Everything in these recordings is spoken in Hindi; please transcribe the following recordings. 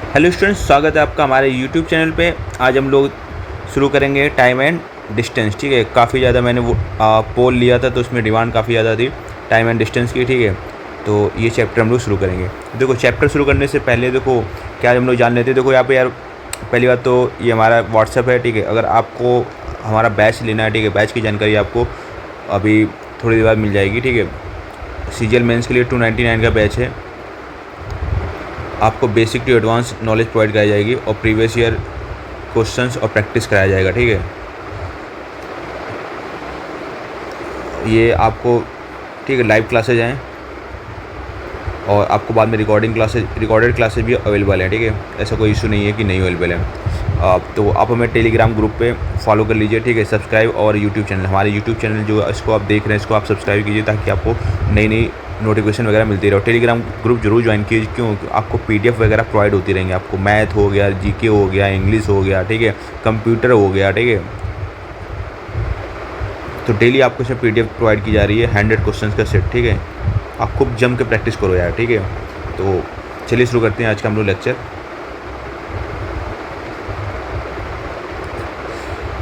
हेलो स्टूडेंट्स, स्वागत है आपका हमारे यूट्यूब चैनल पे। आज हम लोग शुरू करेंगे टाइम एंड डिस्टेंस। ठीक है, काफ़ी ज़्यादा मैंने वो पोल लिया था तो उसमें डिमांड काफ़ी ज़्यादा थी टाइम एंड डिस्टेंस की। ठीक है, तो ये चैप्टर हम लोग शुरू करेंगे। देखो, चैप्टर शुरू करने से पहले देखो क्या हम लोग जान लेते हैं। देखो यहाँ पे यार, पहली बात तो ये हमारा व्हाट्सअप है। ठीक है, अगर आपको हमारा बैच लेना है, ठीक है, बैच की जानकारी आपको अभी थोड़ी देर बाद मिल जाएगी। ठीक है, CGL मेंस के लिए 299 का बैच है। आपको basic to advance knowledge provide कराई जाएगी और प्रीवियस ईयर क्वेश्चंस और प्रैक्टिस कराया जाएगा। ठीक है, ये आपको ठीक है लाइव क्लासेज हैं और आपको बाद में रिकॉर्डेड क्लासेज भी अवेलेबल हैं। ठीक है, ऐसा कोई इशू नहीं है कि नहीं अवेलेबल है। तो आप हमें टेलीग्राम ग्रुप पे फॉलो कर लीजिए। ठीक है, सब्सक्राइब, और यूट्यूब चैनल, हमारे यूट्यूब चैनल जो इसको आप देख रहे हैं इसको आप सब्सक्राइब कीजिए ताकि आपको नई नई नोटिफिकेशन वगैरह मिलती रहे। टेलीग्राम ग्रुप जरूर ज्वाइन कीजिए, क्यों? आपको PDF वगैरह प्रोवाइड होती रहेंगे। आपको मैथ हो गया, GK हो गया, इंग्लिश हो गया, ठीक है, कंप्यूटर हो गया। ठीक है, तो डेली आपको इसमें PDF प्रोवाइड की जा रही है 100 क्वेश्चन का सेट। ठीक है, आप खूब जम के प्रैक्टिस करो यार। ठीक है, तो चलिए शुरू करते हैं आज का हम लोग लेक्चर।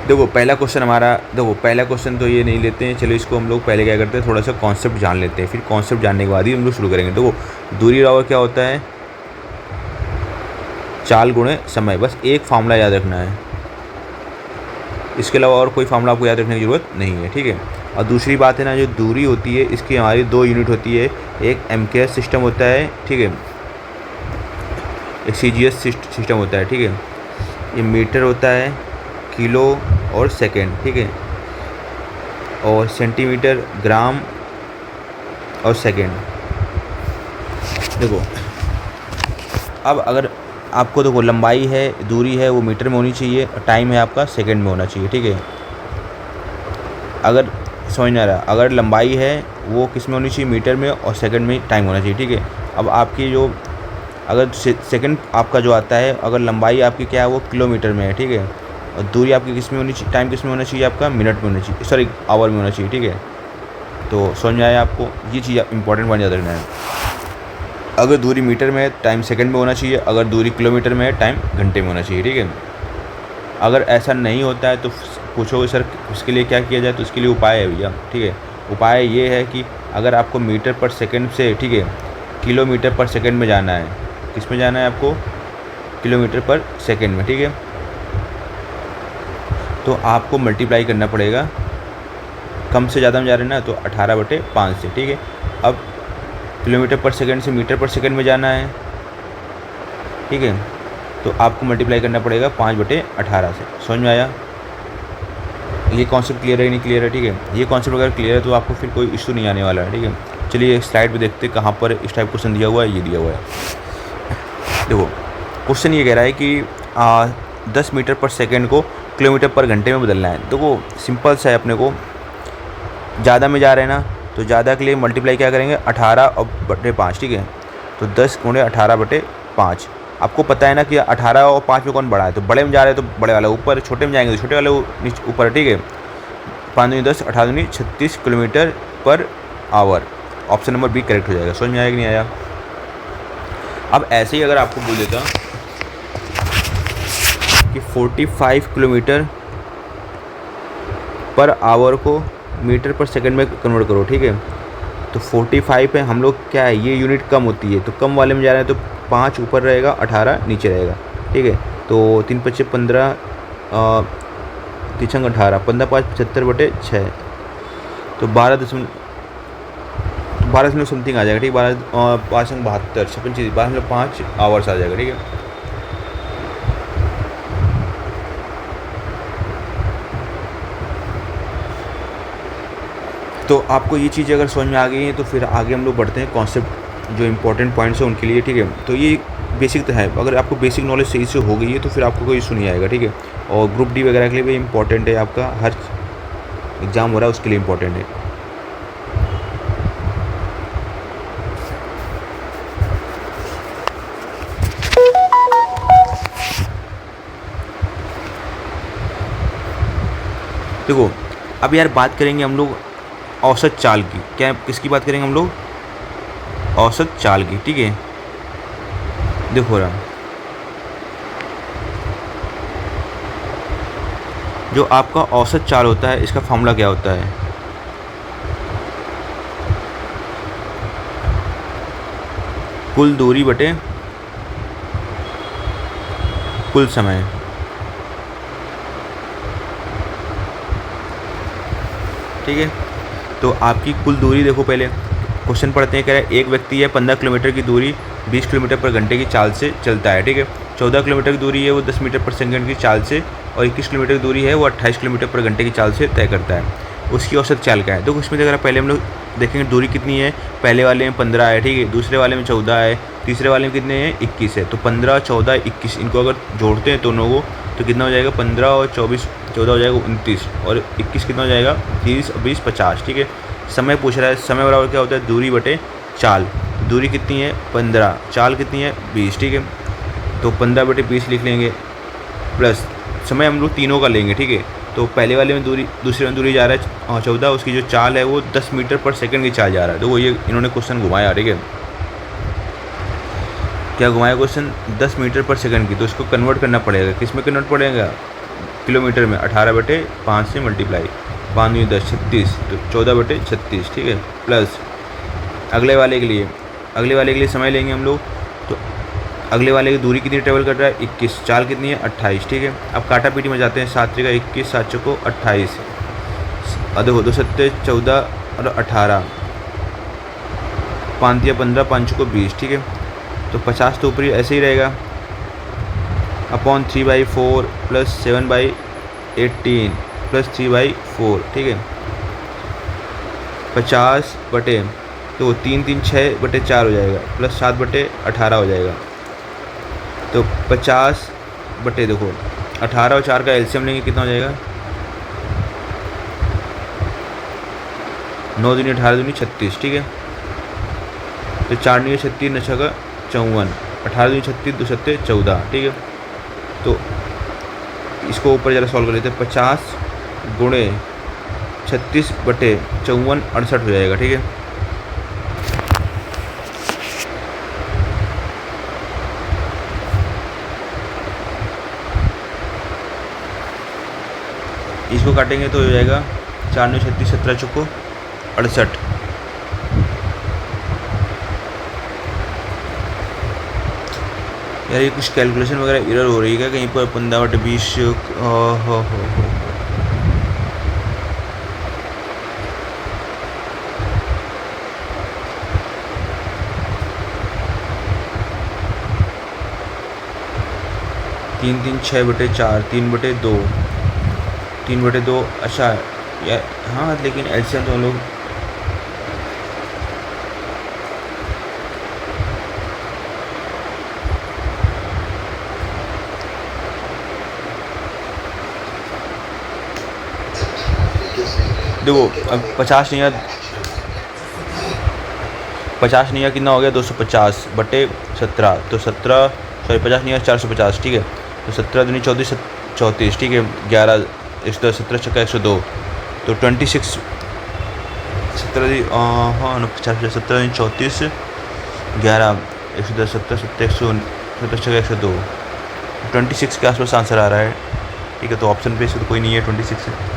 देखो पहला क्वेश्चन तो ये नहीं लेते हैं। चलो इसको हम लोग पहले क्या करते हैं, थोड़ा सा कॉन्सेप्ट जान लेते हैं, फिर कॉन्सेप्ट जानने के बाद ही हम लोग शुरू करेंगे। देखो, दूरी बराबर क्या होता है, चाल गुणे समय। बस एक फार्मूला याद रखना है, इसके अलावा और कोई फार्मूला आपको याद रखने की ज़रूरत नहीं है। ठीक है, और दूसरी बात है ना, जो दूरी होती है इसकी हमारी 2 यूनिट होती है। एक MKS सिस्टम होता है, ठीक है, एक CGS सिस्टम होता है। ठीक है, ये मीटर होता है, किलो और सेकेंड। ठीक है, और सेंटीमीटर, ग्राम और सेकेंड। देखो अब अगर आपको देखो लंबाई है, दूरी है, वो मीटर में होनी चाहिए, और टाइम है आपका सेकंड में होना चाहिए। ठीक है, अगर समझ में आ रहा, अगर लंबाई है वो किस में होनी चाहिए, मीटर में, और सेकंड में टाइम होना चाहिए। ठीक है, अब आपकी जो अगर सेकंड आपका जो आता है, अगर लंबाई आपकी क्या है वो किलोमीटर में है। ठीक है, और दूरी आपकी किस में होनी चाहिए, टाइम किस में होना चाहिए, आपका मिनट में होना चाहिए, सॉरी आवर में होना चाहिए। ठीक है, तो समझ में आया आपको, ये चीज़ इंपॉर्टेंट बन याद रखना है। अगर दूरी मीटर में है टाइम सेकंड में होना चाहिए, अगर दूरी किलोमीटर में है टाइम घंटे में होना चाहिए। ठीक है, अगर ऐसा नहीं होता है तो पूछोगे सर उसके लिए क्या किया जाए, तो इसके लिए उपाय है भैया। ठीक है, उपाय ये है कि अगर आपको मीटर पर सेकंड से, ठीक है, किलोमीटर पर सेकंड में जाना है, किस में जाना है आपको, किलोमीटर पर सेकंड में। ठीक है, तो आपको मल्टीप्लाई करना पड़ेगा, कम से ज़्यादा में जा रहे हैं ना, तो 18/5 से। ठीक है, अब किलोमीटर पर सेकंड से मीटर पर सेकंड में जाना है, ठीक है, तो आपको मल्टीप्लाई करना पड़ेगा 5/18 से। समझ में आया? ये कॉन्सेप्ट क्लियर है नहीं क्लियर है? ठीक है, ये कॉन्सेप्ट अगर क्लियर है तो आपको फिर कोई इशू नहीं आने वाला है। ठीक है, चलिए स्लाइड पे देखते हैं कहाँ पर इस टाइप क्वेश्चन दिया हुआ है। ये दिया हुआ है, देखो क्वेश्चन ये कह रहा है कि 10 मीटर पर सेकेंड को किलोमीटर पर घंटे में बदलना है। देखो सिंपल सा है, अपने को ज़्यादा में जा रहे हैं ना, तो ज़्यादा के लिए मल्टीप्लाई क्या करेंगे, 18/5। ठीक है, तो 10 × 18/5। आपको पता है ना कि 18 और 5 में कौन बड़ा है, तो बड़े में जा रहे हैं तो बड़े वाला ऊपर, छोटे में जाएंगे तो छोटे वाले नीचे ऊपर। ठीक है, 5 दूनी 10, 18 दूनी 36 kilometre per hour. Option number B correct हो जाएगा। समझ में आया कि नहीं आया? अब ऐसे ही अगर आपको बोल देता कि 45 किलोमीटर पर आवर को मीटर पर सेकंड में कन्वर्ट करो। ठीक है, तो 45 है, हम लोग क्या है, ये यूनिट कम होती है, तो कम वाले में जा रहे हैं, तो 5 ऊपर रहेगा, 18 नीचे रहेगा। ठीक है, तो 3 × 5 = 15, 3 × 18, 15 × 5 = 75/6, तो 12 समथिंग आ जाएगा। ठीक है, 12 5 × 72, 56, 12.5 आवर्स आ जाएगा। ठीक है, तो आपको ये चीज़ अगर समझ में आ गई है तो फिर आगे हम लोग बढ़ते हैं कॉन्सेप्ट जो इंपॉर्टेंट पॉइंट्स हैं उनके लिए। ठीक है, तो ये बेसिक तो है, अगर आपको बेसिक नॉलेज सही से हो गई है तो फिर आपको कोई इशू नहीं आएगा। ठीक है, और ग्रुप D वगैरह के लिए भी इंपॉर्टेंट है, आपका हर एग्ज़ाम हो रहा है उसके लिए इंपॉर्टेंट है। देखो अब यार बात करेंगे हम लोग औसत चाल की। क्या किसकी बात करेंगे हम लोग? औसत चाल की। ठीक है, देखो रहा जो आपका औसत चाल होता है इसका फॉर्मूला क्या होता है? कुल दूरी बटे कुल समय। ठीक है, तो आपकी कुल दूरी देखो, पहले क्वेश्चन पढ़ते हैं। कह रहा है एक व्यक्ति है 15 किलोमीटर की दूरी 20 किलोमीटर पर घंटे की चाल से चलता है। ठीक है, 14 किलोमीटर की दूरी है वो 10 मीटर पर सेकंड की चाल से, और 21 किलोमीटर की दूरी है वो 28 किलोमीटर पर घंटे की चाल से तय करता है। उसकी औसत चाल क्या है? तो उसमें अगर पहले हम लोग देखेंगे दूरी कितनी है, पहले वाले में 15 है, ठीक है, दूसरे वाले में 14 है, तीसरे वाले में कितने हैं, 21 है। तो 15, 14, 21 इनको अगर जोड़ते हैं दोनों को तो कितना हो जाएगा, 15 और 24, 14 हो जाएगा 29, और 21 कितना हो जाएगा, 30 और 20 50। ठीक है, समय पूछ रहा है, समय बराबर क्या होता है, दूरी बटे चाल। दूरी कितनी है 15, चाल कितनी है 20। ठीक है, तो 15 बटे 20 लिख लेंगे, प्लस समय हम लोग तीनों का लेंगे। ठीक है, तो पहले वाले में दूरी, दूसरे में दूरी जा रहा है 14, उसकी जो चाल है वो 10 मीटर पर सेकंड की चाल जा रहा है। तो वो ये इन्होंने क्वेश्चन घुमाया। ठीक है, क्या घुमाया क्वेश्चन, 10 मीटर पर सेकंड की, तो इसको कन्वर्ट करना पड़ेगा, किस में कन्वर्ट पड़ेगा, किलोमीटर में। 18 बटे 5 से मल्टीप्लाई, 5 दूनी 10, 36, तो 14 बटे 36। ठीक है, प्लस अगले वाले के लिए समय लेंगे हम लोग। तो अगले वाले की दूरी कितनी ट्रेवल कर रहा है, 21, चाल कितनी है 28। ठीक है, अब काटा पीटी में जाते हैं, 7 3 21, 7 चौको 28, और देखो 2 7 14 और 18, 5 3 15, 5 चौको 20। ठीक है, तो 50 तो ऊपरी ऐसे ही रहेगा, अपॉन 3/4 प्लस 7/18 प्लस 3/4। ठीक है, 50 बटे, तो 3 3 6 बटे 4 हो जाएगा, प्लस 7 बटे 18 हो जाएगा। तो 50 बटे, देखो 18 और 4 का एलसीएम लेंगे, कितना हो जाएगा, 9 दूनी 18 दूनी 36। ठीक है, तो 4 दूनी 36, 9 6 54, 18 दूनी 36, 2 7 14। ठीक है, तो इसको ऊपर ज़रा सॉल्व कर लेते हैं, 50 गुणे 36 बटे 54 68 हो जाएगा। ठीक है, इसको काटेंगे तो हो जाएगा 4 9 36, 17 चौको 68। यार ये कुछ कैलकुलेशन वगैरह एरर हो रही है क्या कहीं पर, 15 बटे 20 हो। 3 3 6 बटे 4, 3 बटे 2, 3 बटे 2। अच्छा यार, हाँ लेकिन एलसीएम तो हम लोग, देखो अब 50 नहीं है, 50 नहीं है, कितना हो गया 250 बटे 17, तो 17, सॉरी 50 नहीं है 450। ठीक है, तो 17 दूनी 34 34। ठीक है, 11 110, 17 छक्का 102, तो 26, 17 हाँ 50, 17 दूनी 34, 11 110, 17 17 117 छक्का 102, 26 के आसपास आंसर आ रहा है। ठीक है, तो ऑप्शन पे से तो कोई नहीं है 26 है।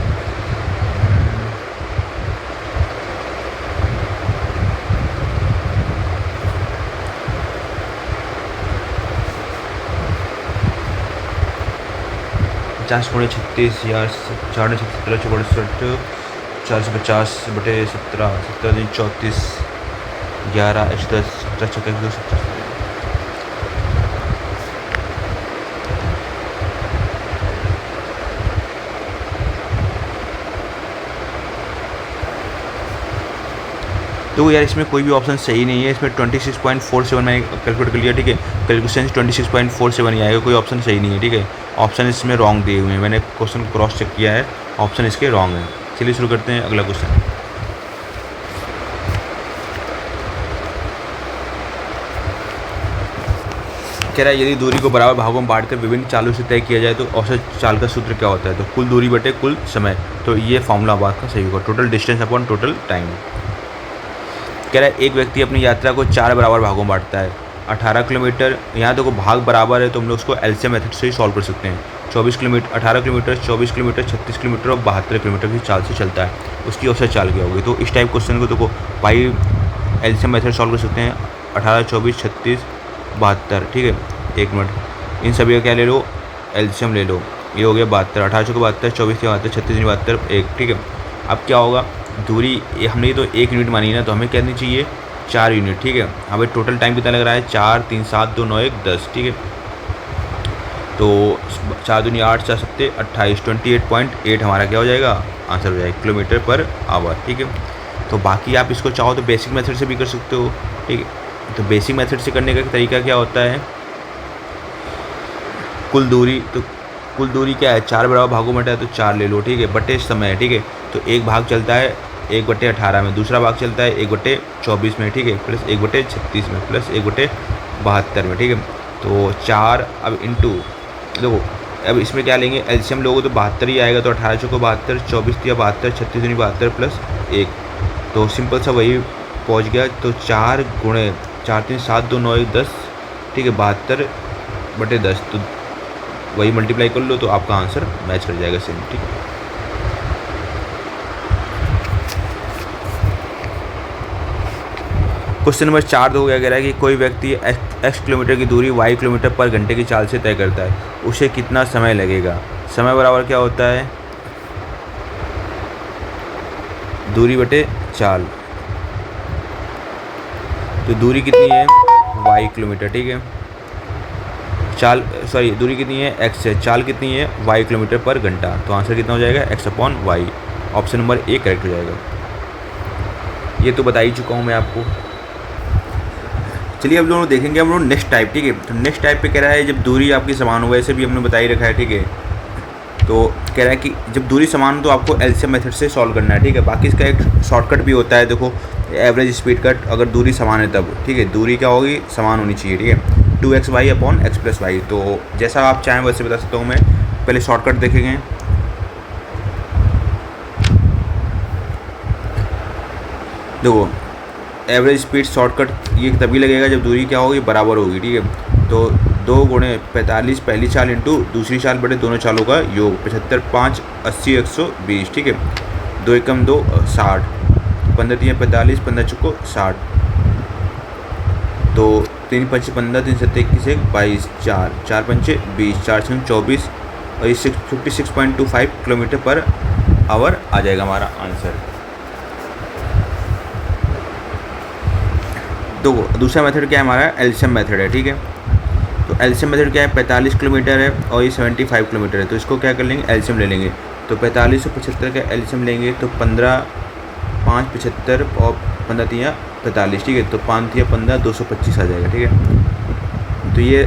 पचास गुणे 36 यार, 4 17 64, 450 बटे 17, 17 दिन 34, 11 110, 17 छक्का 102, 70। तो यार इसमें कोई भी ऑप्शन सही नहीं है, इसमें 26.47 मैंने कैलकुलेट कर लिया। ठीक है, कैलकुलेशन 26.47 ही आएगा, कोई ऑप्शन सही नहीं है। ठीक है, ऑप्शन इसमें रॉन्ग दिए हुए हैं, मैंने क्वेश्चन क्रॉस चेक किया है, ऑप्शन इसके रॉन्ग है। चलिए शुरू करते हैं अगला क्वेश्चन। कह रहा है यदि दूरी को बराबर भागों में बांटकर विभिन्न चालों से तय किया जाए तो औसत चाल का सूत्र क्या होता है? तो कुल दूरी बटे कुल समय, तो ये फॉर्मूला बात का सही होगा, total distance upon total time. कह रहा है एक व्यक्ति अपनी यात्रा को 4 बराबर भागों में बांटता है, 18 किलोमीटर। यहाँ देखो भाग बराबर है तो हम लोग उसको एलसीएम मेथड से ही सॉल्व कर सकते हैं। 24 किलोमीटर, 18 किलोमीटर, 24 किलोमीटर, 36 किलोमीटर और 72 किलोमीटर की चाल से चलता है, उसकी औसत चाल क्या होगी। तो इस टाइप क्वेश्चन को देखो बाई एलसीएम मेथड सॉल्व कर सकते हैं। 18, 24, 36, 72, ठीक है। 1 मिनट, इन सभी का क्या ले लो, एलसीएम ले लो। ये हो गया 72, 18 चौके 72, 24 के 72, 36 72, 1, ठीक है। अब क्या होगा, दूरी हमने तो 1 यूनिट मानी ना, तो हमें क्या करनी चाहिए 4 यूनिट, ठीक है। हमें टोटल टाइम कितना लग रहा है 4, 3, 7, 2, 9, 1, 10, ठीक है। तो 4 दूनी 8, 4 सत्ते 28, 28.8 हमारा क्या हो जाएगा, आंसर हो जाएगा किलोमीटर पर आवर, ठीक है। तो बाकी आप इसको चाहो तो बेसिक मेथड से भी कर सकते हो, ठीक है। तो बेसिक मेथड से करने का तरीका क्या होता है, कुल दूरी, तो कुल दूरी क्या है 4 बराबर भागों में है, तो 4 ले लो, ठीक है, बटे समय है, ठीक है। तो एक भाग चलता है 1/18 में, दूसरा भाग चलता है 1/24 में, ठीक है, प्लस 1/36 में, प्लस 1/72 में, ठीक है। तो 4 अब इंटू देखो, अब इसमें क्या लेंगे एलसीएम लोगों तो 72 ही आएगा, तो 18 चौको 72, 24 दिया 72, 36 दूनी 72 प्लस 1, तो सिंपल सा वही पहुंच गया। तो 4 गुणे 4, 3, 7, 2, 9, 1, 10, ठीक है, 72/10, तो वही मल्टीप्लाई कर लो तो आपका आंसर मैच कर जाएगा सेम, ठीक है। क्वेश्चन नंबर 4 दो क्या कह रहा है कि कोई व्यक्ति x किलोमीटर की दूरी y किलोमीटर पर घंटे की चाल से तय करता है, उसे कितना समय लगेगा। समय बराबर क्या होता है, दूरी बटे चाल। तो दूरी कितनी है y किलोमीटर, ठीक है, चाल सॉरी दूरी कितनी है x है, चाल कितनी है y किलोमीटर पर घंटा, तो आंसर कितना हो जाएगा x/y। Option number A correct हो जाएगा। ये तो बता ही चुका हूँ मैं आपको। चलिए अब लोग देखेंगे हम लोग नेक्स्ट टाइप, ठीक है। तो नेक्स्ट टाइप पे कह रहा है जब दूरी आपकी समान हो, वैसे भी हमने बता ही रखा है, ठीक है। तो कह रहा है कि जब दूरी समान हो तो आपको एलसीएम मेथड से सॉल्व करना है, ठीक है। बाकी इसका एक शॉर्टकट भी होता है, देखो एवरेज स्पीड कट, अगर दूरी समान है तब, ठीक है, दूरी क्या होगी समान होनी चाहिए, ठीक है, 2xy/x+y। तो जैसा आप चाहें वैसे बता सकता हूँ मैं, पहले शॉर्टकट देखेंगे। देखो एवरेज स्पीड शॉर्टकट ये तभी लगेगा जब दूरी क्या होगी बराबर होगी, ठीक है। तो 2 गुणे 45 पहली चाल इंटू दूसरी चाल बटे दोनों चालों का योग, 75, 5, 80, 120, ठीक है। 2 एकम 2 60, 15 3 45, 15 चौको 60, तो 3 5 15, 3 7 21, 22, 4 4 5 20, 4 6 24, और ये 56.25 किलोमीटर पर आवर आ जाएगा हमारा आंसर। तो दूसरा मेथड क्या है हमारा, एलसीएम मेथड है, ठीक है। तो एलसीएम मेथड क्या है, 45 किलोमीटर है और ये 75 किलोमीटर है, तो इसको क्या कर लेंगे एलसीएम ले लेंगे। तो 45 और 75 का एलसीएम लेंगे तो 15, 5, 75 और 15 3 45, ठीक है। तो 5 3 15, 225 आ जाएगा, ठीक है। तो ये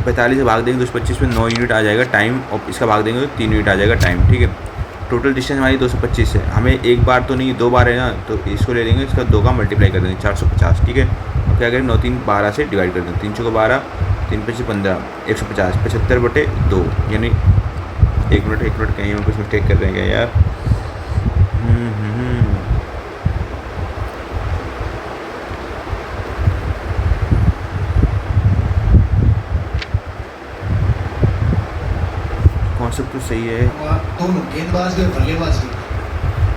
45 से भाग देंगे 225 में 9 यूनिट आ जाएगा टाइम, और इसका भाग देंगे तो 3 यूनिट आ जाएगा टाइम, ठीक है। टोटल डिस्टेंस हमारी 225 है, हमें एक बार तो नहीं 2 बार है ना, तो इसको ले लेंगे, इसका 2 का मल्टीप्लाई कर देंगे 450, ठीक है। और क्या करें 9 3 12 से डिवाइड कर देंगे, 3 चौको 12, 3 5 15, 150, 75/2, यानी 1 मिनट कहीं हम कुछ मिस्टेक कर रहे हैं क्या यार। कॉन्सेप्ट तो सही है, दोनों गेंदबाज या बल्लेबाज की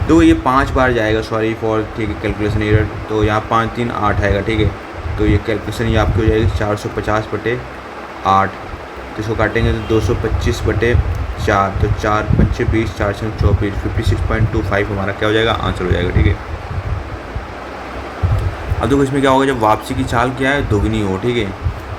तो ये 5 बार जाएगा, सॉरी फॉर, ठीक है, कैलकुलेशन एरर। तो यहाँ 5 3 8 आएगा, ठीक है। तो ये कैलकुलेशन ये आपकी हो जाएगी 450/8, तो इसको काटेंगे तो 225/4, तो 4 5 20, 4 6 24, 56.25 हमारा क्या हो जाएगा आंसर हो जाएगा, ठीक है। अब देखो इसमें क्या होगा, जब वापसी की चाल क्या है दोगुनी हो, ठीक है।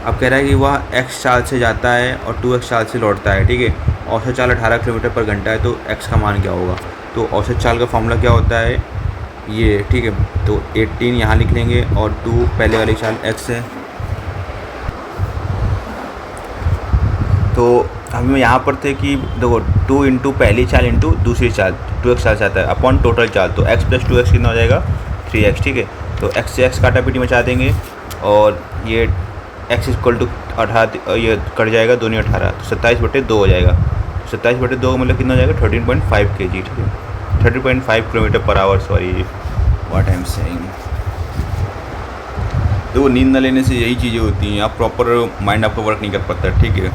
अब कह रहा है कि वह x चाल से जाता है और 2x चाल से लौटता है, ठीक है। औसत चाल 18 किलोमीटर पर घंटा है, तो x का मान क्या होगा। तो औसत चाल का फॉर्मूला क्या होता है ये, ठीक है। तो 18 यहाँ लिख लेंगे और 2 पहले वाली चाल x है। तो हम यहाँ पर थे कि देखो 2 इंटू पहली चाल इंटू दूसरी चाल, 2x चाल से आता है अपॉन टोटल चाल, तो x + 2x कितना हो जाएगा 3x, ठीक है। तो x से x काटा पीटी मचा देंगे और ये x = 18, ये कट जाएगा 2 × 18, तो 27/2 हो जाएगा। 27/2 मतलब कितना हो जाएगा 13.5 kg, ठीक है, 13.5 kilometre per our, sorry what I am saying. देखो नींद न लेने से यही चीज़ें होती हैं, आप प्रॉपर माइंड आपका वर्क नहीं कर पाता, ठीक है।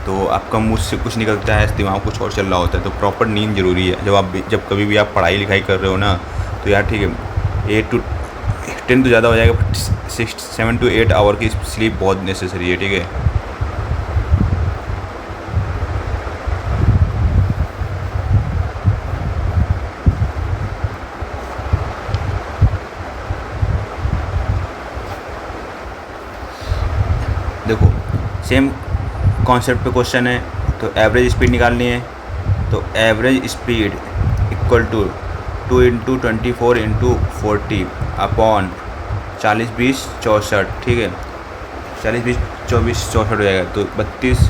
तो आपका मुँह से कुछ निकलता है, दिमाग कुछ और चल रहा होता है, तो प्रॉपर नींद ज़रूरी है। जब कभी भी आप पढ़ाई लिखाई कर रहे हो ना, तो यार ठीक है 8 to 10 तो ज़्यादा हो जाएगा, 7 to 8 आवर की स्लीप बहुत नेसेसरी है, ठीक है। देखो सेम कॉन्सेप्ट पे क्वेश्चन है, तो एवरेज स्पीड निकालनी है। तो average speed equal to 2 × 24 × 40 upon 40 20 64, ठीक है। 40 20 24 64 हो जाएगा, तो 32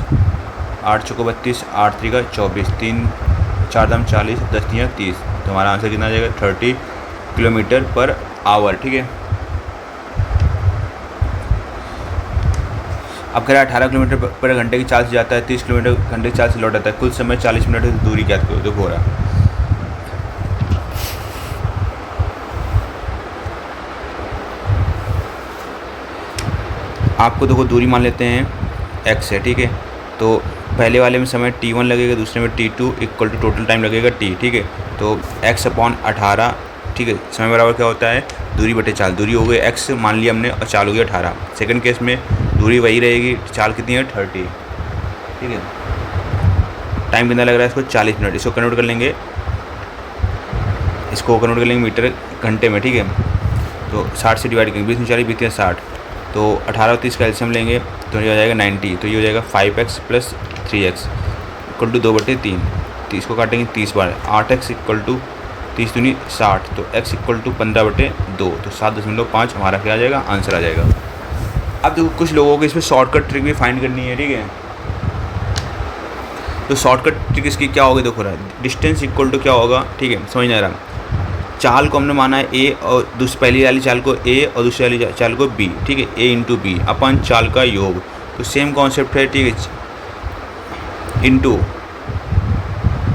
8 चौको 32 8 3 का 24 3 4 दाम 40 10 3 30, तो हमारा आंसर कितना आ जाएगा 30 किलोमीटर पर आवर, ठीक है। अब कह रहा है 18 किलोमीटर पर घंटे की चाल से जाता है, 30 किलोमीटर घंटे की चाल से लौट आता है, कुल समय 40 मिनट की दूरी क्या देखो हो रहा है। आपको देखो दूरी मान लेते हैं x है, ठीक है। तो पहले वाले में समय t1 लगेगा, दूसरे में t2 equal to total time लगेगा t, ठीक है। तो x अपॉन 18, ठीक है। समय बराबर क्या होता है दूरी बटे चाल, दूरी हो गई x मान लिया हमने और चाल हो गई 18। सेकंड केस में दूरी वही रहेगी, चाल कितनी है 30, ठीक है। टाइम कितना लग रहा है इसको 40 मिनट, इसको कन्वर्ट कर लेंगे, मीटर घंटे में, ठीक है। तो 60 से डिवाइड करेंगे, 20 में 40 बीते 60, तो 18 और 30 का एलसीएम लेंगे तो ये हो जाएगा 90, तो ये हो जाएगा 5x + 3x इक्वल टू 2/3। 30 को काटेंगे 30 बार, 8x इक्वल टू 30 दूनी 60, तो x इक्वल टू 15/2, तो 7.5 हमारा क्या आ जाएगा आंसर आ जाएगा। अब देखो कुछ लोगों को इसमें शॉर्टकट ट्रिक भी फाइंड करनी है, ठीक है। तो शॉर्टकट ट्रिक इसकी क्या होगी देखो रहा है, डिस्टेंस इक्वल टू क्या होगा, ठीक है, समझ नहीं आ रहा। चाल को हमने माना है a और पहली वाली चाल को a और दूसरी वाली चाल को b, ठीक है। a × b अपन चाल का योग, तो सेम कॉन्सेप्ट है, ठीक है, इनटू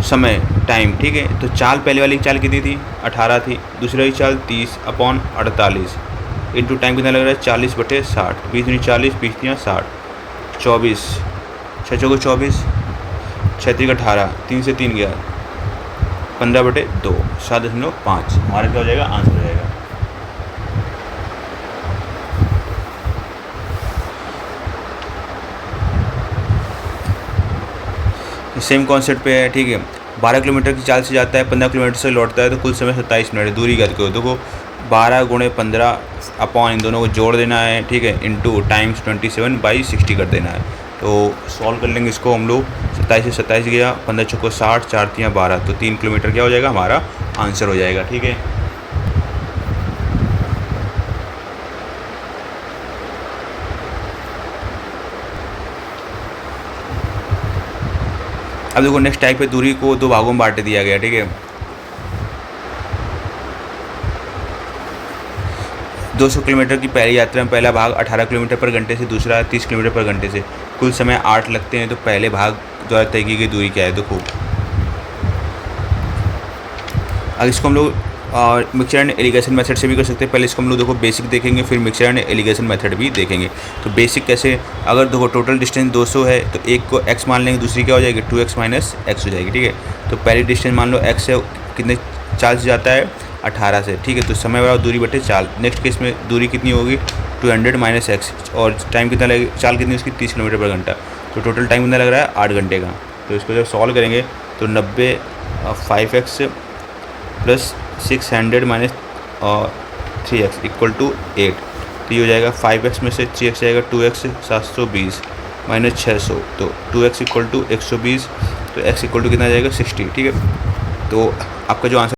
समय टाइम, ठीक है। तो चाल पहले वाली चाल कितनी थी 18 थी, दूसरी वाली चाल 30 अपॉन 48 इंटू टाइम कितना लग रहा है 40/60, 20 दूनी 40 20 3 60, 24 6 चौको 24 6 3 18, 3 से 3 गया 15/2, 7.5 हमारा क्या हो जाएगा आंसर हो जाएगा। सेम कॉन्सेप्ट पे है, ठीक है। 12 किलोमीटर की चाल से जाता है, 15 किलोमीटर से लौटता है, तो कुल समय 27 मिनट है। दूरी क्या करो देखो 12 × 15 अपॉन इन दोनों को जोड़ देना है, ठीक है, इंटू टाइम्स 27/60 कर देना है। तो सॉल्व कर लेंगे इसको हम लोग, 27 से 27 गया, 15 चौको 60, 4 3 12, तो 3 किलोमीटर क्या हो जाएगा हमारा आंसर हो जाएगा, ठीक है। अब देखो नेक्स्ट टाइप पे दूरी को 2 भागों में बांट दिया गया, ठीक है। 200 किलोमीटर की पहली यात्रा में पहला भाग 18 किलोमीटर पर घंटे से, दूसरा 30 किलोमीटर पर घंटे से, कुल समय 8 लगते हैं। तो पहले भाग द्वारा तय की गई दूरी क्या है देखो। अब इसको हम लोग मिक्सचर एंड एलिगेशन मेथड से भी कर सकते हैं। पहले इसको हम लोग देखो बेसिक देखेंगे, फिर मिक्सचर एंड एलिगेशन मेथड भी देखेंगे। तो बेसिक कैसे, अगर देखो टोटल डिस्टेंस 200 है तो एक को x मान लेंगे, दूसरी क्या हो जाएगी 2x - x हो जाएगी, ठीक है। तो पहली डिस्टेंस मान लो x है, कितने चाल से जाता है 18 से, ठीक है। तो समय बराबर दूरी बटे चाल। नेक्स्ट केस में दूरी कितनी होगी 200 - x, और टाइम कितना लगेगा, चाल कितनी उसकी 30 किलोमीटर पर घंटा, तो टोटल टाइम कितना लग रहा है 8 घंटे का। तो इसको जब सॉल्व करेंगे तो 90 5x + 600 - 3x इक्वल टू 8, तो ये हो जाएगा 5x में से 6x जाएगा 2x 720 - 600, तो 2x इक्वल टू 120, तो x इक्वल टू कितना जाएगा 60, ठीक है। तो आपका जो आंसर